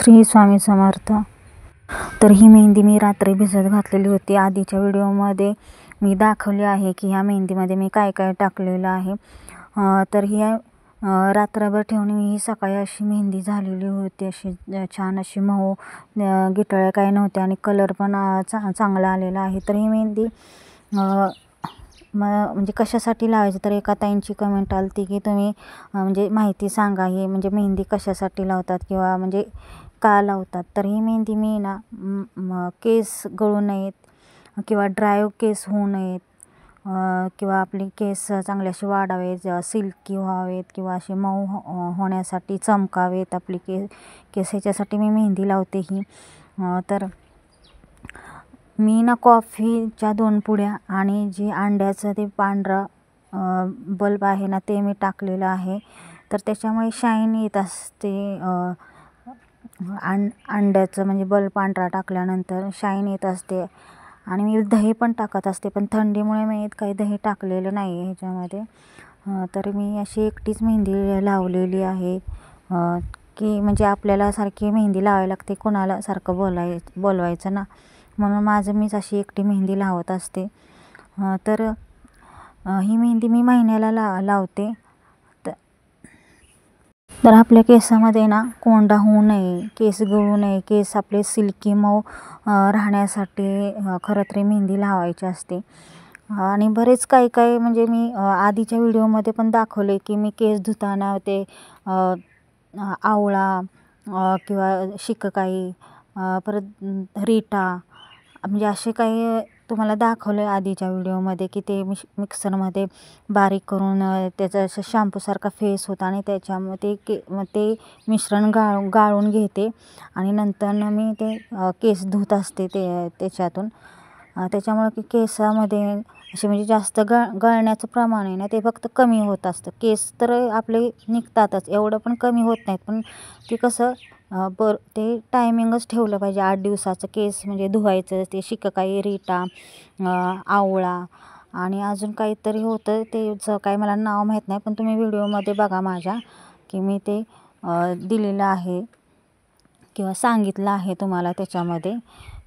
श्री स्वामी समर्थ। तर ही मेहंदी मी रात्री भिजत घातलेली होती। आधीच्या व्हिडिओमध्ये मी दाखवले आहे की ह्या मेहंदीमध्ये मी काय काय टाकलेलं आहे। तर ही रात्रभर ठेवून ही सकाळी अशी मेहंदी झालेली होती। अशी छान अशी मऊ, गिटळ्या काही नव्हत्या आणि कलर पण चांगला आलेला आहे। तर ही मेहंदी म्हणजे कशासाठी लावायची, तर एका ताईंची कमेंट आली की तुम्ही म्हणजे माहिती सांगा, ही म्हणजे मेहंदी कशासाठी लावतात किंवा म्हणजे का लावतात। तर ही मेहंदी मी ना केस गळू नयेत किंवा ड्राय केस होऊ नयेत किंवा आपले केस चांगले असे वाढावेत, सिल्की व्हावेत किंवा असे मऊ होण्यासाठी, चमकावेत आपली केस ह्याच्यासाठी मी मेहंदी लावते ही। तर मी ना कॉफीच्या 2 पुड्या आणि जी अंड्याचं ते पांढरा बल्ब आहे ना ते मी टाकलेलं आहे। तर त्याच्यामुळे शाईन येत असते। अंड्याचं म्हणजे बल्ब पांढरा टाकल्यानंतर शाईन येत असते। आणि मी दही पण टाकत असते, पण थंडीमुळे मी काही दही टाकलेलं नाही आहे ह्याच्यामध्ये। तर मी अशी एकटीच मेहंदी लावलेली आहे की म्हणजे आपल्याला सारखी मेहंदी लावावी लागते, कोणाला सारखं बोलवायचं ना, म्हणून मीच अशी एकटी मेहंदी लावत असते। तर ही मेहंदी मी महिन्याला लावते। तर आपल्या केसामध्ये ना कोंडा होऊ नये, केस गळू नये, केस आपले सिल्की मऊ राहण्यासाठी खरं तर मेहंदी लावायची असते। आणि बरेच काही म्हणजे मी आधीच्या व्हिडिओमध्ये पण दाखवले की मी केस धुताना ते आवळा किंवा शिककाई, परत रीटा, म्हणजे असे काही तुम्हाला दाखवले आधीच्या व्हिडिओमध्ये की ते मिक्सरमध्ये बारीक करून त्याचा असं शॅम्पूसारखा फेस होता आणि त्याच्यामध्ये ते मिश्रण गाळून घेते आणि नंतर मी ते केस धुत असते त्याच्यातून। त्याच्यामुळे की केसामध्ये असे म्हणजे जास्त गळण्याचं प्रमाण आहे ना ते फक्त कमी होत असतं। केस तर आपले निघतातच, एवढं पण कमी होत नाहीत, पण ते कसं ते टायमिंगच ठेवलं पाहिजे। 8 दिवसाचं केस म्हणजे धुवायचं, ते शिककाई, रीटा, आवळा आणि अजून काहीतरी होतं त्याचं काही मला नाव माहीत नाही, पण तुम्ही व्हिडिओमध्ये बघा माझ्या की मी ते दिलेलं आहे किंवा सांगितलं आहे तुम्हाला त्याच्यामध्ये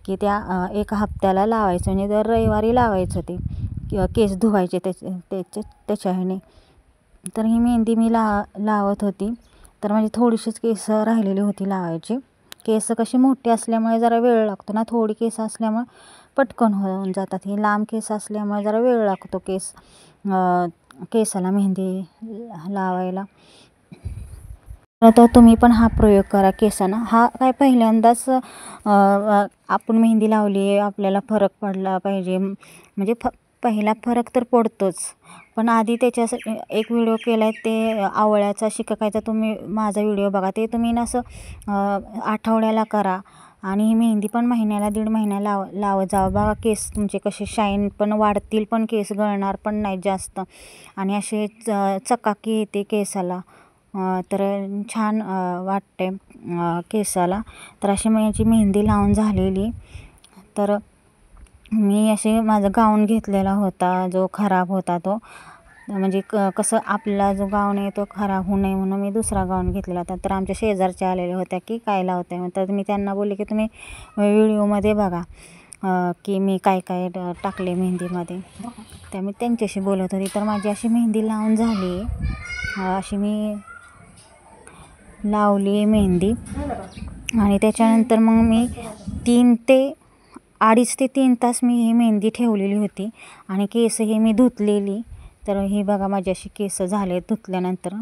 की त्या 1 हप्त्याला लावायचं, म्हणजे दर रविवारी लावायचं ते किंवा केस धुवायचे त्याच्या ह्याने। तर ही मेहंदी मी लावत होती, तर म्हणजे थोडीशीच केस राहिलेली होती लावायची। केस कशी मोठी असल्यामुळे जरा वेळ लागतो ना, थोडी केस असल्यामुळे पटकन होऊन जातात। ही लांब केस असल्यामुळे जरा वेळ लागतो केसाला मेहंदी लावायला। तर तुम्ही पण हा प्रयोग करा केसांना। हा काय पहिल्यांदाच आपण मेहंदी लावली आहे, आपल्याला फरक पडला पाहिजे, म्हणजे पहिला फरक तर पडतोच, पण आधी त्याच्यासाठी एक व्हिडिओ केला आहे ते आवळ्याचा शिककायचा, तुम्ही माझा व्हिडिओ बघा, ते तुम्ही ना असं आठवड्याला करा आणि ही मेहंदी पण महिन्याला 1.5 महिना लावत जावं। बघा केस तुमचे कसे शाईन पण वाढतील, पण केस गळणार पण नाही जास्त आणि असे चकाकी येते केसाला, तर छान वाटते केसाला। तर अशी माझी मेहंदी लावून झालेली। तर मी असे माझा गाऊन घेतलेला होता जो खराब होता, तो म्हणजे कसं आपला जो गाऊन आहे तो खराब होऊ नये म्हणून मी दुसरा गाऊन घेतलेला होता। तर आमच्या शेजारच्या आलेल्या होत्या की काय लावते, तर मी त्यांना बोलले की तुम्ही व्हिडिओमध्ये बघा की मी काय काय टाकले मेहंदीमध्ये। त्या मी त्यांच्याशी बोलत होती। तर माझी अशी मेहंदी लावून झाली, अशी मी लावली मेहंदी आणि त्याच्यानंतर मग मी 2.5 ते 3 तास मी ही मेहंदी ठेवलेली होती आणि केस हे मी धुतलेली। तर हे बघा माझी अशी केस झाले धुतल्यानंतर,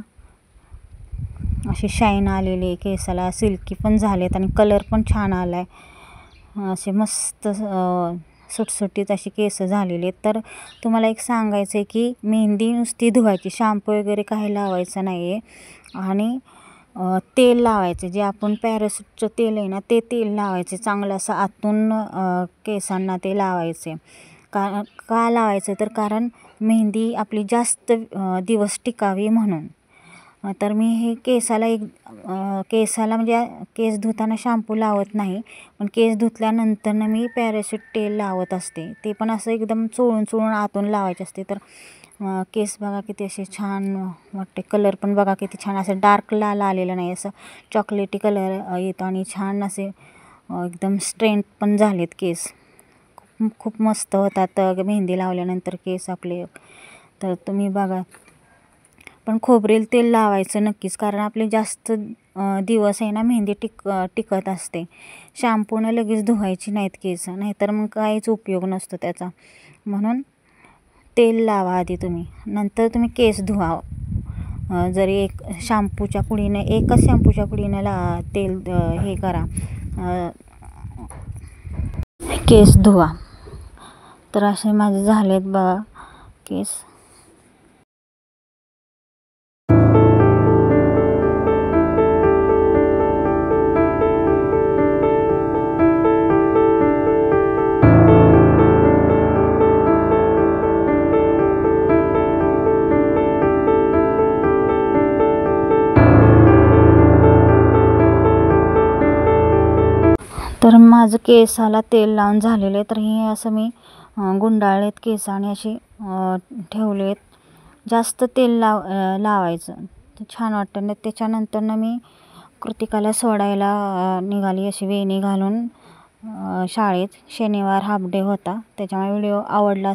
अशी शाईन आलेली केसाला, सिल्की पण झालेत आणि कलर पण छान आला आहे, असे मस्त सुटसुटीत अशी केस झालेली आहेत। तर तुम्हाला एक सांगायचं आहे की मेहंदी नुसती धुवायची, शॅम्पू वगैरे काही लावायचं नाही आहे आणि तेल लावायचे, जे आपण पॅराशूटचं तेल आहे ना ते तेल लावायचे, चांगलं असं आतून केसांना ते लावायचे। का लावायचं, तर कारण मेहंदी आपली जास्त दिवस टिकावी म्हणून। तर मी हे केसाला केसाला म्हणजे केस धुताना शॅम्पू लावत नाही, पण केस धुतल्यानंतरनं मी पॅराशूट तेल लावत असते. ते पण असं एकदम चोळून चोळून आतून लावायचे असते. तर केस बघा किती असे छान वाटते. कलर पण बघा किती छान, असं डार्क लाल आलेलं नाही, असं चॉकलेटी कलर येतो आणि छान असे एकदम स्ट्रेट पण झालेत केस. खूप मस्त होतात मेहंदी लावल्यानंतर केस आपले. तर तुम्ही बघा. पण खोबरेल तेल लावायचं नक्कीच, कारण आपले जास्त दिवस आहे ना मेहंदी टिकत असते. शॅम्पूनं लगेच धुवायची नाहीत केस, नाहीतर मग काहीच उपयोग नसतो त्याचा. म्हणून तेल लावा आधी तुम्ही, नंतर तुम्ही केस धुवा. जरी एकच शॅम्पूच्या पुडीनं तेल हे करा, केस धुवा. तर असे माझे झालेत बघा केस. तर माझं केसाला तेल लावून झालेलं आहे. तर हे असं मी गुंडाळलेत केस आणि असे ठेवलेत. जास्त तेल लावायचं तर छान वाटतं. ना त्याच्यानंतरनं मी कृतिकाला सोडायला निघाली, अशी वेणी घालून शाळेत. शनिवार हाफ डे होता, त्याच्यामुळे व्हिडिओ आवडला